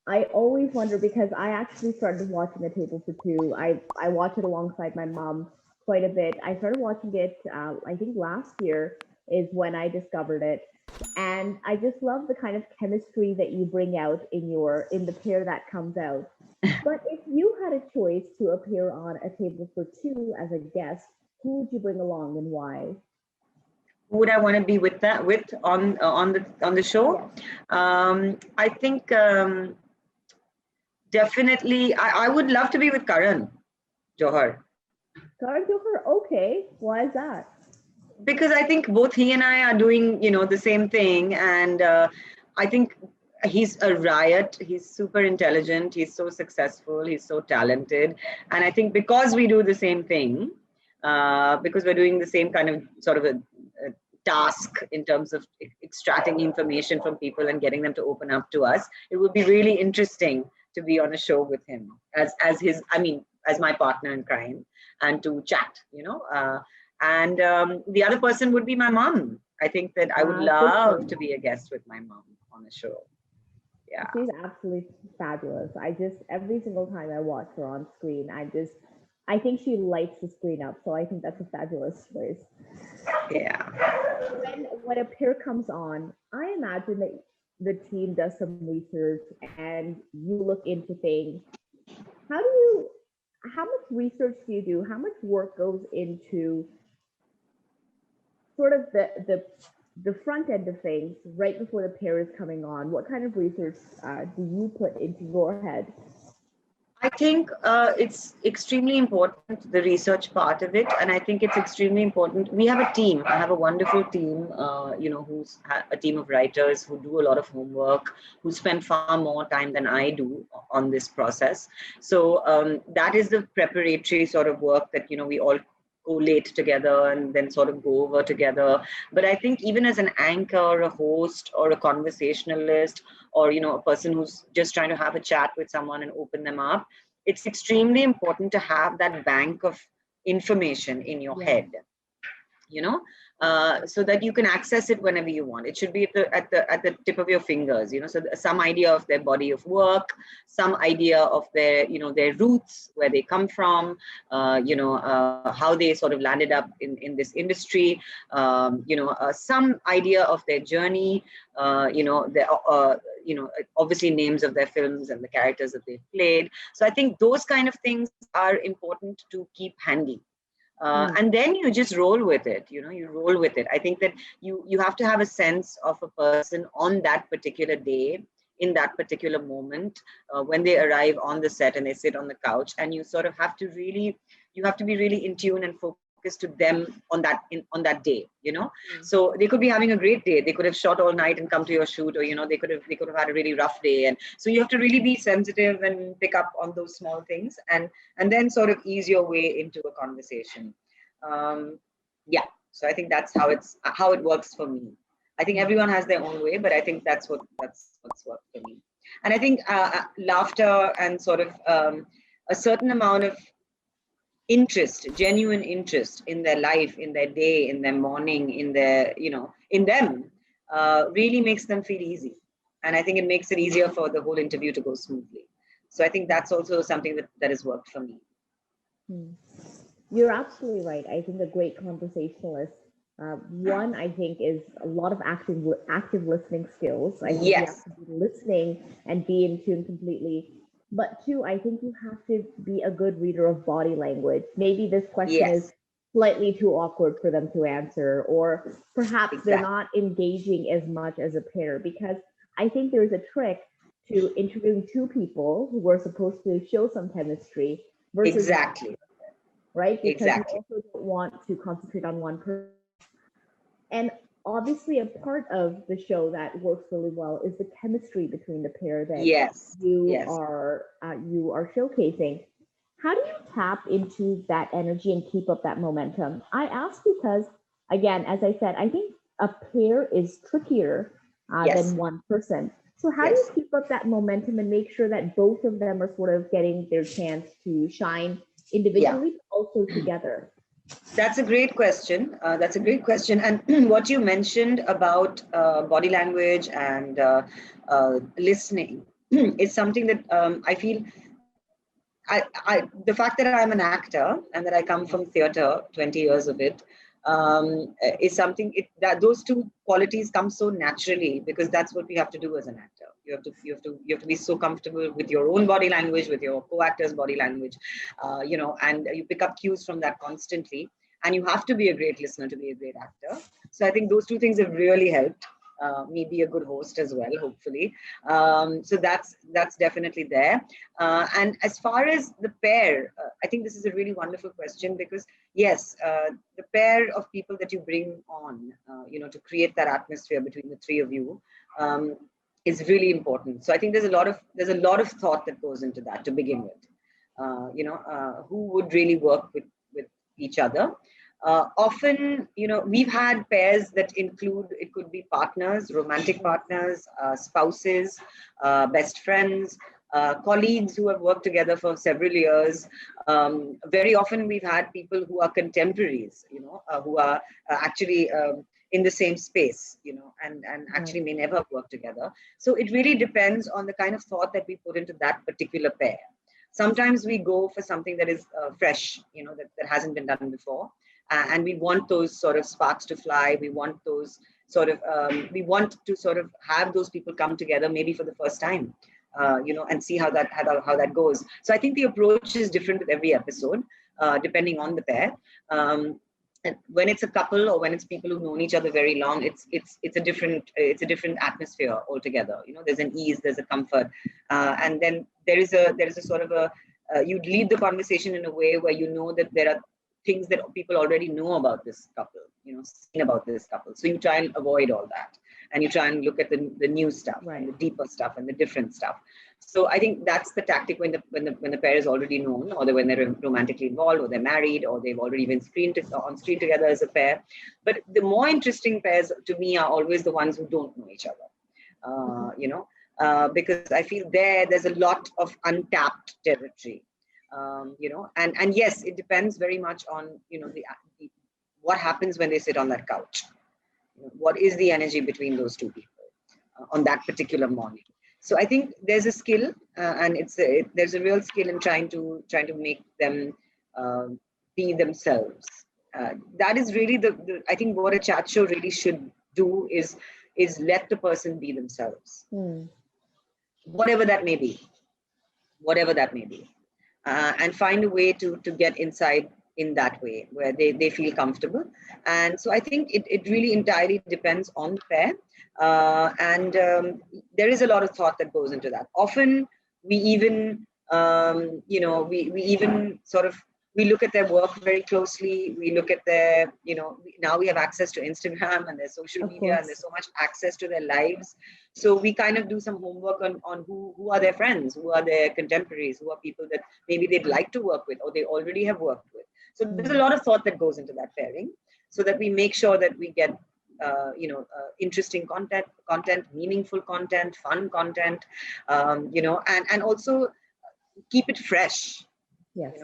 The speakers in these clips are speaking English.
I always wonder because I actually started watching A Table for Two. I watch it alongside my mom quite a bit. I started watching it, I think last year is when I discovered it, and I just love the kind of chemistry that you bring out in the pair that comes out. But if you had a choice to appear on A Table for Two as a guest, who would you bring along and why? Who would I want to be with that with on the show? Yes, I think definitely I would love to be with Karan Johar, Karan Johar. Okay, why is that? because I think both he and I are doing, the same thing, and I think he's a riot. He's super intelligent. He's so successful. He's so talented, and I think because we do the same thing, because we're doing the same kind of sort of a task in terms of extracting information from people and getting them to open up to us, it would be really interesting to be on a show with him as his, I mean, as my partner in crime, and to chat, and the other person would be my mom. I think that I would Good love choice. to be a guest with my mom on a show. Yeah, She's absolutely fabulous. I just every single time I watch her on screen, I think she lights the screen up. So I think that's a fabulous choice. yeah. When a pair comes on, I imagine that the team does some research and you look into things. How do you how much research do you do? How much work goes into sort of the front end of things right before the pair is coming on? What kind of research do you put into your head? I think it's extremely important, the research part of it. And I think it's extremely important. We have a team. I have a wonderful team, who's a team of writers who do a lot of homework, who spend far more time than I do on this process. So that is the preparatory sort of work that, we all collate together and then sort of go over together. But I think even as an anchor, a host, or a conversationalist, or a person who's just trying to have a chat with someone and open them up, it's extremely important to have that bank of information in your Yeah. head, you know so that you can access it whenever you want. It should be at the tip of your fingers, so some idea of their body of work, some idea of their roots, where they come from, how they sort of landed up in this industry, some idea of their journey, obviously names of their films and the characters that they've played. So I think those kind of things are important to keep handy, Mm. and then you just roll with it. You roll with it. I think that you have to have a sense of a person on that particular day, in that particular moment, when they arrive on the set and they sit on the couch, and you sort of have to really, you have to be really in tune and focused to them on that day. Mm. So they could be having a great day. They could have shot all night and come to your shoot, or they could have had a really rough day, and so you have to really be sensitive and pick up on those small things, and then sort of ease your way into a conversation. um, yeah, so I think that's how it works for me. I think Mm. everyone has their own way, but I think that's what's worked for me. And I think laughter and sort of a certain amount of interest, genuine interest in their life, in their day, in their morning, in their, in them, really makes them feel easy. And I think it makes it easier for the whole interview to go smoothly. So I think that's also something that has worked for me. Mm. You're absolutely right. I think a great conversationalist, one, I think, is a lot of active listening skills. I think you have Yes, to be listening and be in tune completely. But two, I think you have to be a good reader of body language. Maybe this question is yes, slightly too awkward for them to answer, or perhaps they're exactly, not engaging as much as a pair. Because I think there's a trick to interviewing two people who are supposed to show some chemistry versus one, exactly, right? Because you exactly. also don't want to concentrate on one person. And obviously, a part of the show that works really well is the chemistry between the pair that Yes, you yes. are showcasing. How do you tap into that energy and keep up that momentum? I ask because, again, as I said, I think a pair is trickier than Yes, one person. So how do you yes. keep up that momentum and make sure that both of them are sort of getting their chance to shine Yeah, individually, but also together? that's a great question. That's a great question. And what you mentioned about body language and listening. is something that I feel the fact that I'm an actor and that I come from theater, 20 years of it, is something that those two qualities come so naturally, because that's what we have to do as an actor. You have to be so comfortable with your own body language, with your co-actor's body language, and you pick up cues from that constantly. And you have to be a great listener to be a great actor. So I think those two things have really helped me be a good host as well, hopefully. So that's definitely there. And as far as the pair, I think this is a really wonderful question, because yes, the pair of people that you bring on, to create that atmosphere between the three of you, is really important. So I think there's a lot of thought that goes into that to begin with. Who would really work with each other. Often, we've had pairs that include, it could be partners, romantic partners, spouses, best friends, colleagues who have worked together for several years. Very often we've had people who are contemporaries, who are actually in the same space, and actually may never work together. So it really depends on the kind of thought that we put into that particular pair. Sometimes we go for something that is fresh, that hasn't been done before. And we want those sort of sparks to fly. We want those we want to sort of have those people come together maybe for the first time, and see how that goes. So I think the approach is different with every episode, depending on the pair. And when it's a couple or when it's people who've known each other very long, it's a different atmosphere altogether. There's an ease, there's a comfort, and then there is a sort of you'd lead the conversation in a way where that there are things that people already know about this couple, seen about this couple. So you try and avoid all that, and you try and look at the new stuff, right, and the deeper stuff and the different stuff. So I think that's the tactic when the pair is already known, or when they're romantically involved, or they're married, or they've already been on screen together as a pair. But the more interesting pairs to me are always the ones who don't know each other. Because I feel there's a lot of untapped territory. And yes, it depends very much on what happens when they sit on that couch. What is the energy between those two people on that particular morning? So I think there's a skill, and there's a real skill in trying to make them be themselves. That is really I think what a chat show really should do is let the person be themselves, whatever that may be. And find a way to get inside in that way where they feel comfortable. And so I think it really entirely depends on the pair. And there is a lot of thought that goes into that. Often we even, we even sort of, we look at their work very closely. We look at their, now we have access to Instagram and their social media, and there's so much access to their lives. So we kind of do some homework on who are their friends, who are their contemporaries, who are people that maybe they'd like to work with or they already have worked with. So there's a lot of thought that goes into that pairing, so that we make sure that we get interesting content, meaningful content, fun content, and also keep it fresh. Yes.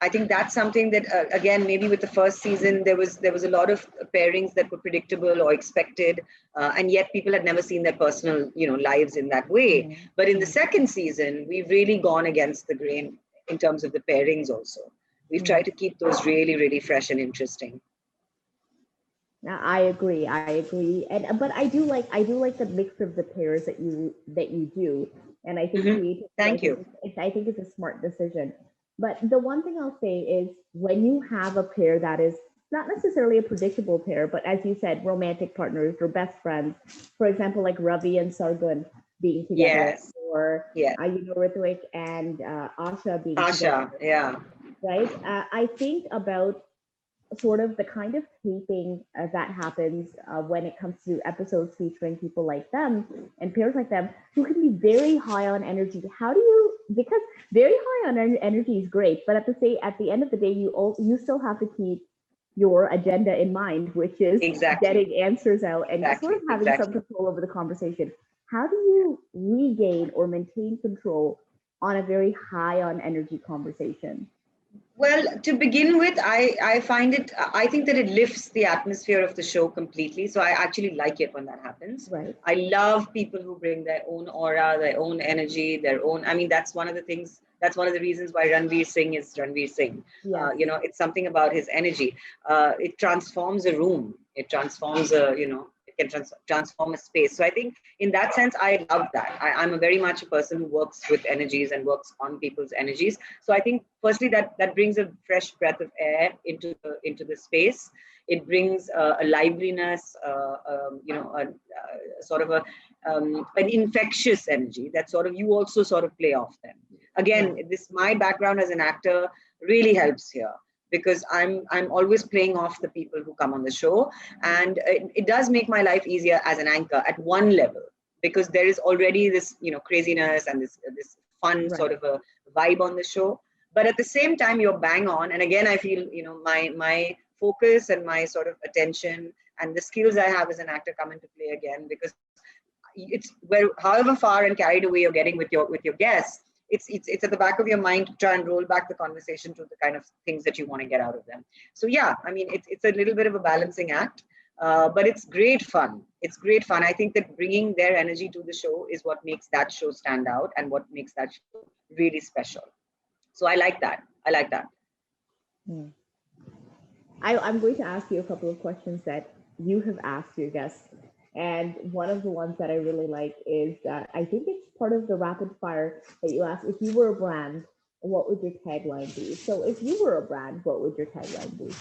I think that's something that, again, maybe with the first season, there was a lot of pairings that were predictable or expected, and yet people had never seen their personal, lives in that way. But in the second season, we've really gone against the grain in terms of the pairings also. We've tried to keep those really, really fresh and interesting. I agree. But I do like the mix of the pairs that you do, and I think Thank you. I think it's a smart decision. But the one thing I'll say is, when you have a pair that is not necessarily a predictable pair, but as you said, romantic partners or best friends, for example, like Ravi and Sargun being together, or Ritwik and Asha being together. Yeah. Right. I think about sort of the kind of taping that happens when it comes to episodes featuring people like them and pairs like them who can be very high on energy. Because very high on energy is great, but at the end of the day, you still have to keep your agenda in mind, which is getting answers out and sort of having some control over the conversation. How do you regain or maintain control on a very high on energy conversation? Well, to begin with, I find it, I think that it lifts the atmosphere of the show completely. So I actually like it when that happens. Right. I love people who bring their own aura, their own energy, their own, I mean, that's one of the things, that's one of the reasons why Ranveer Singh is Ranveer Singh. Yes. You know, it's something about his energy. It transforms a room. It transforms a, you know, it can transform a space. So I think in that sense, I love that. I'm a very much a person who works with energies and works on people's energies. So I think firstly that brings a fresh breath of air into the space. It brings a liveliness, you know, sort of an infectious energy that sort of you also sort of play off them. Again, this my background as an actor really helps here because I'm always playing off the people who come on the show, and it does make my life easier as an anchor at one level because there is already this, you know, craziness and this fun Right. sort of a vibe on the show, but at the same time you're bang on. And again, I feel, you know, my focus and my sort of attention and the skills I have as an actor come into play again, because it's where however far and carried away you're getting with your guests, it's at the back of your mind to try and roll back the conversation to the kind of things that you want to get out of them. So yeah, I mean, it's a little bit of a balancing act, but it's great fun. It's great fun. I think that bringing their energy to the show is what makes that show stand out and what makes that show really special. So I like that. I like that. Hmm. I'm going to ask you a couple of questions that you have asked your guests. And one of the ones that I really like is that I think it's part of the rapid fire that you ask, if you were a brand, what would your tagline be? So if you were a brand, what would your tagline be?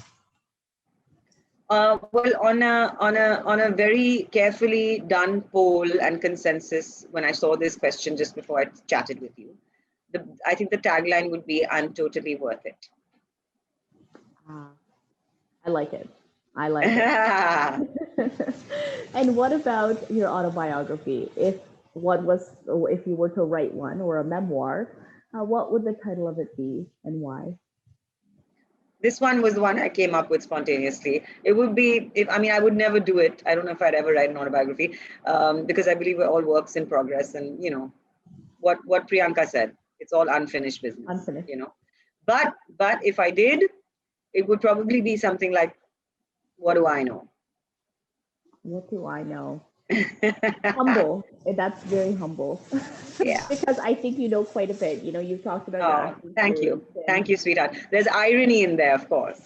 Well, on a very carefully done poll and consensus, when I saw this question just before I chatted with you, I think the tagline would be "I'm totally worth it." Ah, I like it. I like it. And what about your autobiography? If one was, or if you were to write one or a memoir, what would the title of it be and why? This one was the one I came up with spontaneously. It would be, if I mean, I would never do it. I don't know if I'd ever write an autobiography, because I believe we're all works in progress, and you know what Priyanka said. It's all unfinished business, Unfinished. you know. But if I did, it would probably be something like, "What do I know?" What do I know? Humble. That's very humble. Yeah. Because I think you know quite a bit. You know, you've talked about your Oh, acting thank career. you. Thank you, sweetheart. There's irony in there, of course.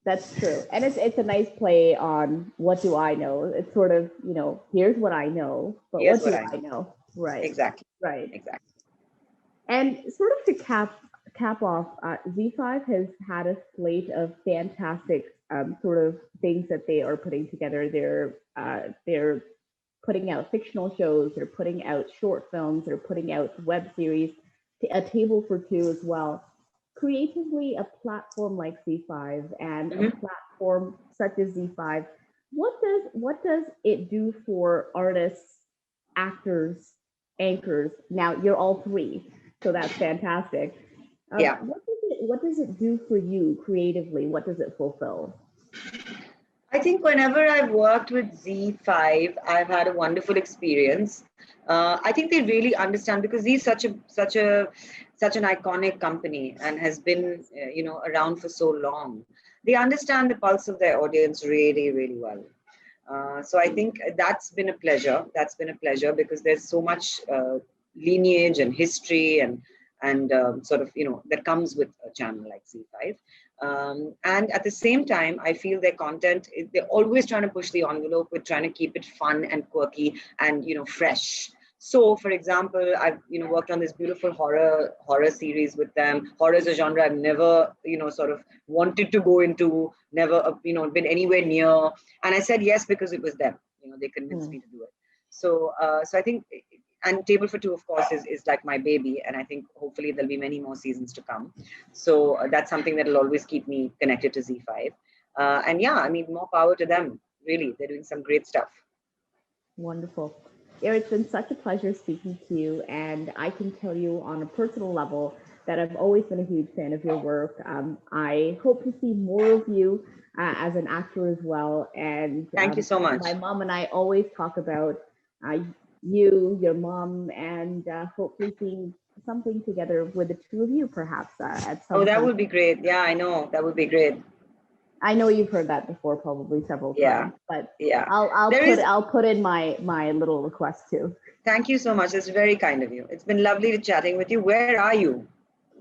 That's true. And it's a nice play on what do I know? It's sort of, you know, here's what I know, but Here's what what do I I know. know? Right. Exactly. Right. Exactly. And sort of to cap off, Z5 has had a slate of fantastic sort of things that they are putting together. They're putting out fictional shows, they're putting out short films, they're putting out web series, a table for two as well. Creatively, a platform like Z5 and a Mhm. platform such as Z5, what does it do for artists, actors, anchors? Now you're all three, so that's fantastic. Yeah. What does it do for you creatively? What does it fulfill? I think whenever I've worked with Z5, I've had a wonderful experience. I think they really understand because Z is such an iconic company and has been, you know, around for so long. They understand the pulse of their audience really, really well. So I think that's been a pleasure. That's been a pleasure because there's so much lineage and history and sort of, you know, that comes with a channel like Z5. And at the same time, I feel their content, they're always trying to push the envelope with trying to keep it fun and quirky and, you know, fresh. So, for example, I've, you know, worked on this beautiful horror series with them. Horror is a genre I've never, you know, sort of wanted to go into, never, you know, been anywhere near. And I said yes because it was them. You know, they convinced Hmm. me to do it. So I think, and Table for Two, of course, is like my baby, and I think hopefully there'll be many more seasons to come. So that's something that'll always keep me connected to Z5. And yeah, I mean, more power to them. Really, they're doing some great stuff. Wonderful. Ira, it's been such a pleasure speaking to you, and I can tell you on a personal level that I've always been a huge fan of your work. I hope to see more of you as an actor as well. And Thank you so much. my mom and I always talk about uh, you, your mom, and hopefully seeing something together with the two of you, perhaps at Oh, some that point. would be great. Yeah, I know. That would be great. I know you've heard that before, probably several Yeah. times, but Yeah. I'll There put is, I'll put in my little request too. thank you so much. It's very kind of you. It's been lovely chatting with you. Where are you?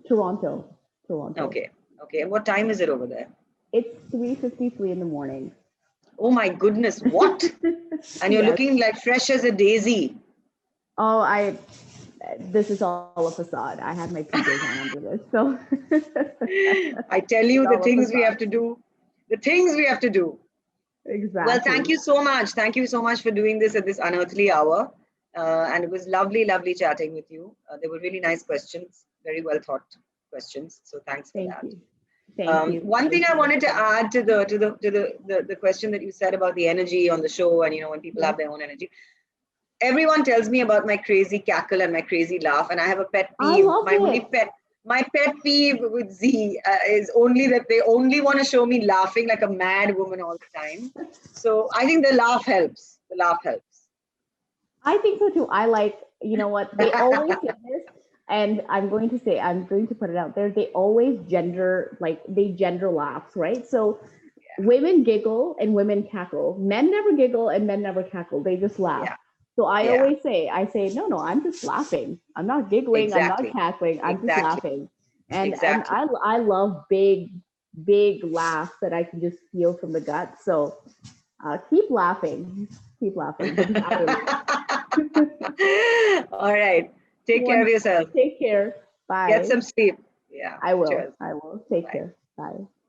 Toronto, Toronto. Okay. Okay. And what time is it over there? It's 3:53 in the morning. Oh my goodness. What? And you're Yes. looking like fresh as a daisy. Oh, this is all a facade. I had my PJs on under this, so I tell it's you the all a things we have facade. to do. The things we have to do. Well, thank Exactly. you so much. Thank you so much for doing this at this unearthly hour. And it was lovely, lovely chatting with you. They were really nice questions, very well thought questions. So thanks for Thank that. you. Thank you. One thing Thank I you. wanted to add to the question that you said about the energy on the show, and when people Yeah. have their own energy. Everyone tells me about my crazy cackle and my crazy laugh, and I have a pet I peeve. love it. My pet peeve with Z is only that they only want to show me laughing like a mad woman all the time. So I think the laugh helps. The laugh helps. I think so too. I like, you know what, they always say this, and I'm going to put it out there. They always they gender laughs, right? So women giggle and women cackle. Men never giggle and men never cackle. They just laugh. Yeah, So yeah, I say, no, I'm just laughing. I'm not giggling. I'm not exactly, cackling. I'm just exactly, laughing. And exactly. I love big laughs that I can just feel from the gut. So keep laughing. Keep laughing because I All right. Take care of want yourself. take care. Get Bye. some sleep. Yeah. I will. Cheers. I will. Take Bye. care. Bye.